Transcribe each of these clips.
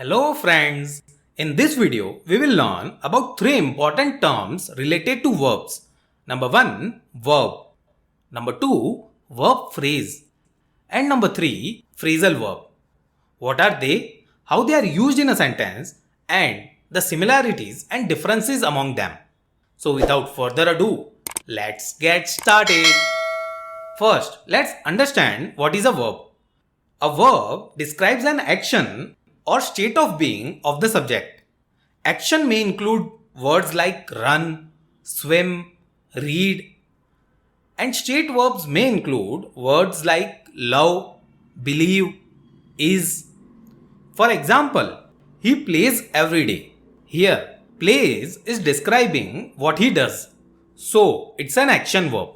Hello friends, in this video we will learn about three important terms related to verbs. Number 1, verb. Number 2, verb phrase. And number 3, phrasal verb. What are they, how they are used in a sentence, and the similarities and differences among them. So without further ado, let's get started. First, let's understand what is a verb. A verb describes an action or state of being of the subject. Action may include words like run, swim, read, and state verbs may include words like love, believe, is. For example, he plays every day. Here, plays is describing what he does. So, it's an action verb.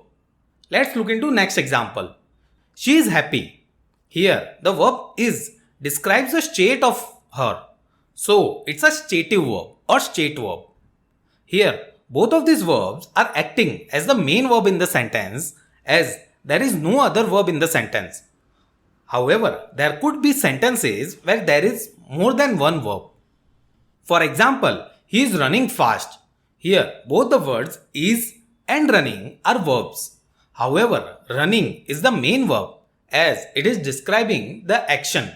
Let's look into next example. She is happy. Here, the verb is describes the state of her. So, it's a stative verb or state verb. Here, both of these verbs are acting as the main verb in the sentence as there is no other verb in the sentence. However, there could be sentences where there is more than one verb. For example, he is running fast. Here, both the words is and running are verbs. However, running is the main verb as it is describing the action,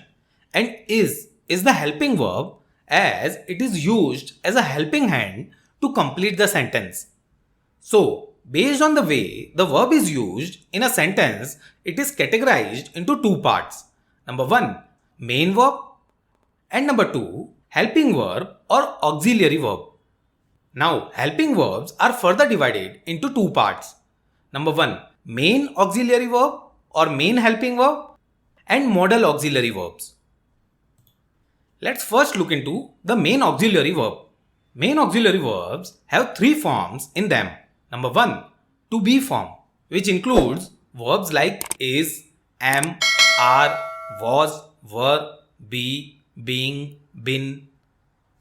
and is the helping verb as it is used as a helping hand to complete the sentence. So, based on the way the verb is used in a sentence, it is categorized into two parts. Number 1, main verb, and number 2, helping verb or auxiliary verb. Now, helping verbs are further divided into two parts. Number 1, main auxiliary verb or main helping verb, and modal auxiliary verbs. Let's first look into the main auxiliary verb. Main auxiliary verbs have three forms in them. Number 1, to be form, which includes verbs like is, am, are, was, were, be, being, been.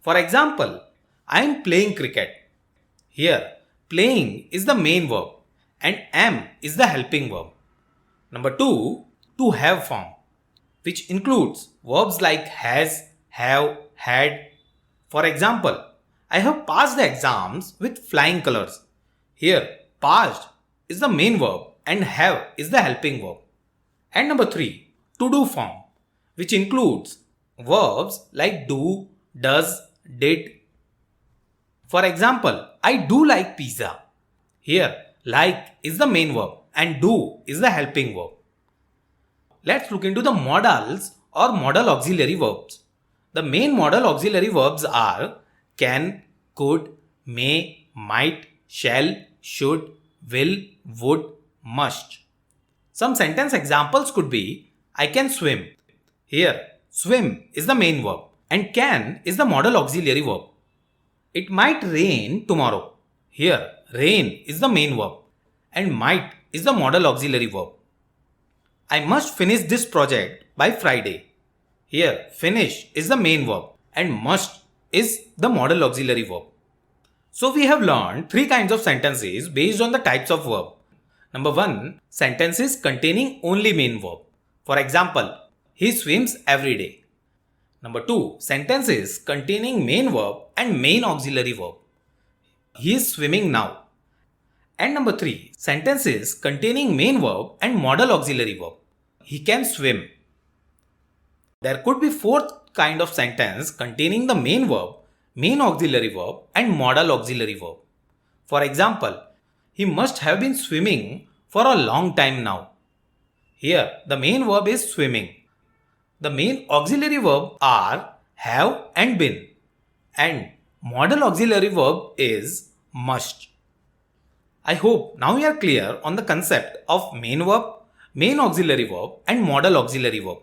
For example, I am playing cricket. Here, playing is the main verb and am is the helping verb. Number 2, to have form, which includes verbs like has, have, had. For example, I have passed the exams with flying colors. Here, passed is the main verb and have is the helping verb. And number 3, to do form, which includes verbs like do, does, did. For example, I do like pizza. Here, like is the main verb and do is the helping verb. Let's look into the modals or modal auxiliary verbs. The main modal auxiliary verbs are can, could, may, might, shall, should, will, would, must. Some sentence examples could be I can swim. Here, swim is the main verb and can is the modal auxiliary verb. It might rain tomorrow. Here, rain is the main verb and might is the modal auxiliary verb. I must finish this project by Friday. Here, finish is the main verb and must is the modal auxiliary verb. So we have learned three kinds of sentences based on the types of verb. Number 1, sentences containing only main verb. For example, he swims every day. Number 2, sentences containing main verb and main auxiliary verb. He is swimming now. And number 3, sentences containing main verb and modal auxiliary verb. He can swim. There could be fourth kind of sentence containing the main verb, main auxiliary verb and modal auxiliary verb. For example, he must have been swimming for a long time now. Here, the main verb is swimming. The main auxiliary verb are have and been, and modal auxiliary verb is must. I hope now you are clear on the concept of main verb, main auxiliary verb and modal auxiliary verb.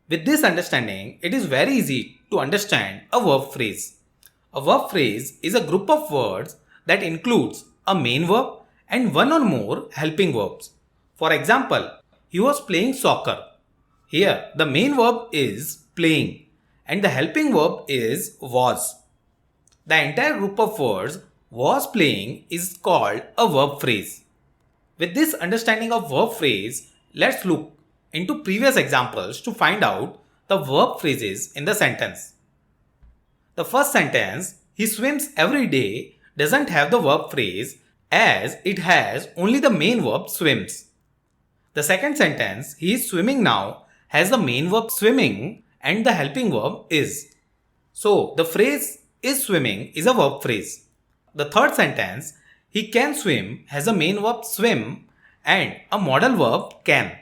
With this understanding, it is very easy to understand a verb phrase. A verb phrase is a group of words that includes a main verb and one or more helping verbs. For example, he was playing soccer. Here, the main verb is playing and the helping verb is was. The entire group of words was playing is called a verb phrase. With this understanding of verb phrase, let's look into previous examples to find out the verb phrases in the sentence. The first sentence, he swims every day, doesn't have the verb phrase as it has only the main verb swims. The second sentence, he is swimming now, has the main verb swimming and the helping verb is. So, the phrase is swimming is a verb phrase. The third sentence, he can swim has a main verb swim and a modal verb can.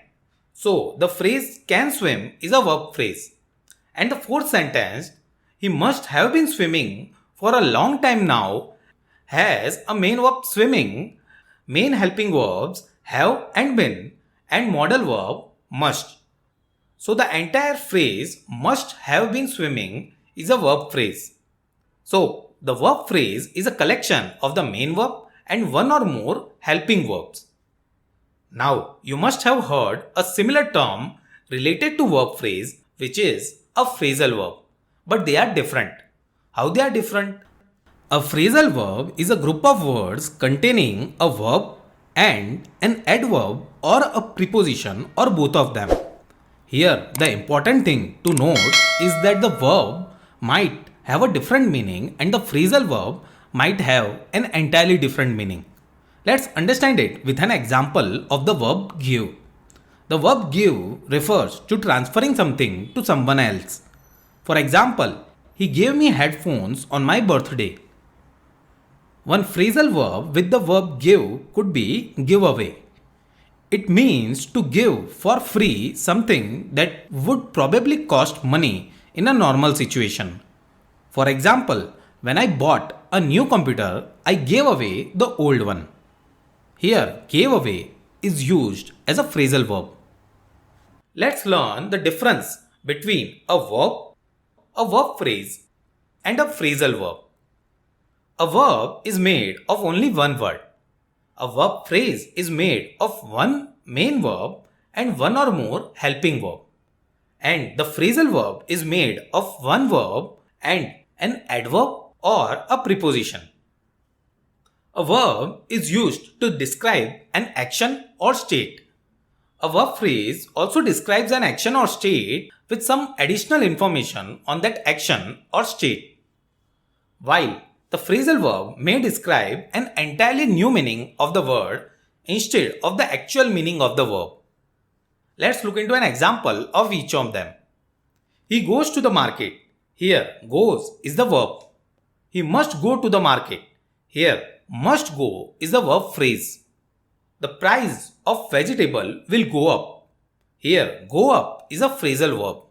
So, the phrase can swim is a verb phrase. And the fourth sentence, he must have been swimming for a long time now, has a main verb swimming, main helping verbs have and been, and modal verb must. So the entire phrase must have been swimming is a verb phrase. So the verb phrase is a collection of the main verb and one or more helping verbs. Now you must have heard a similar term related to verb phrase, which is a phrasal verb. But they are different. How they are different? A phrasal verb is a group of words containing a verb and an adverb or a preposition or both of them. Here, the important thing to note is that the verb might have a different meaning and the phrasal verb might have an entirely different meaning. Let's understand it with an example of the verb give. The verb give refers to transferring something to someone else. For example, he gave me headphones on my birthday. One phrasal verb with the verb give could be give away. It means to give for free something that would probably cost money in a normal situation. For example, when I bought a new computer, I gave away the old one. Here, gave away is used as a phrasal verb. Let's learn the difference between a verb phrase, and a phrasal verb. A verb is made of only one word. A verb phrase is made of one main verb and one or more helping verb. And the phrasal verb is made of one verb and an adverb or a preposition. A verb is used to describe an action or state. A verb phrase also describes an action or state with some additional information on that action or state. While the phrasal verb may describe an entirely new meaning of the word instead of the actual meaning of the verb. Let's look into an example of each of them. He goes to the market. Here, goes is the verb. He must go to the market. Here, must go is the verb phrase. The price of vegetable will go up. Here, go up is a phrasal verb.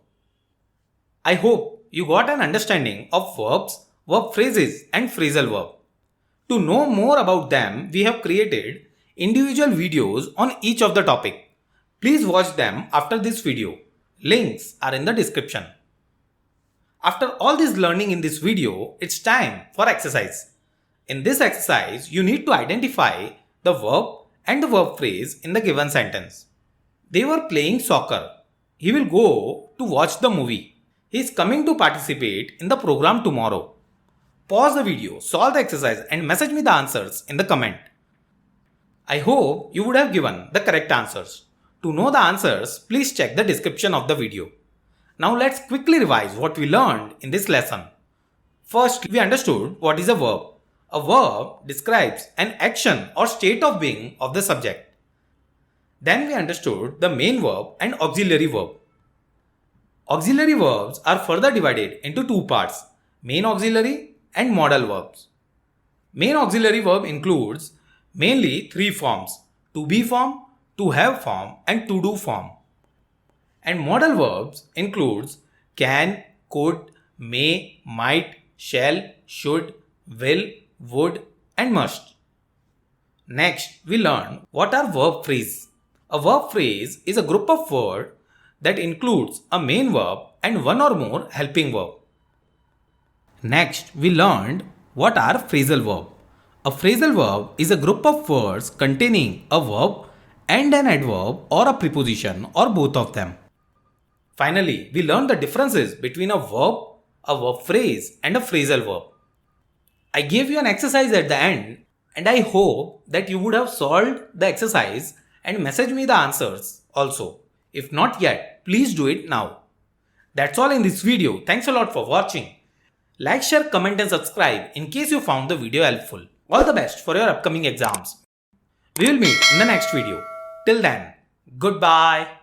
I hope you got an understanding of verbs, verb phrases and phrasal verb. To know more about them, we have created individual videos on each of the topic. Please watch them after this video. Links are in the description. After all this learning in this video, it's time for exercise. In this exercise, you need to identify the verb and the verb phrase in the given sentence. They were playing soccer. He will go to watch the movie. He is coming to participate in the program tomorrow. Pause the video, solve the exercise and message me the answers in the comment. I hope you would have given the correct answers. To know the answers, please check the description of the video. Now let's quickly revise what we learned in this lesson. First, we understood what is a verb. A verb describes an action or state of being of the subject. Then we understood the main verb and auxiliary verb. Auxiliary verbs are further divided into two parts, main auxiliary and modal verbs. Main auxiliary verb includes mainly three forms, to be form, to have form and to do form. And modal verbs includes can, could, may, might, shall, should, will, would and must. Next, we learn what are verb phrases. A verb phrase is a group of words that includes a main verb and one or more helping verb. Next, we learned what are phrasal verb. A phrasal verb is a group of words containing a verb and an adverb or a preposition or both of them. Finally, we learned the differences between a verb phrase and a phrasal verb. I gave you an exercise at the end and I hope that you would have solved the exercise and message me the answers also. If not yet, please do it now. That's all in this video. Thanks a lot for watching. Like, share, comment and subscribe in case you found the video helpful. All the best for your upcoming exams. We will meet in the next video. Till then, goodbye.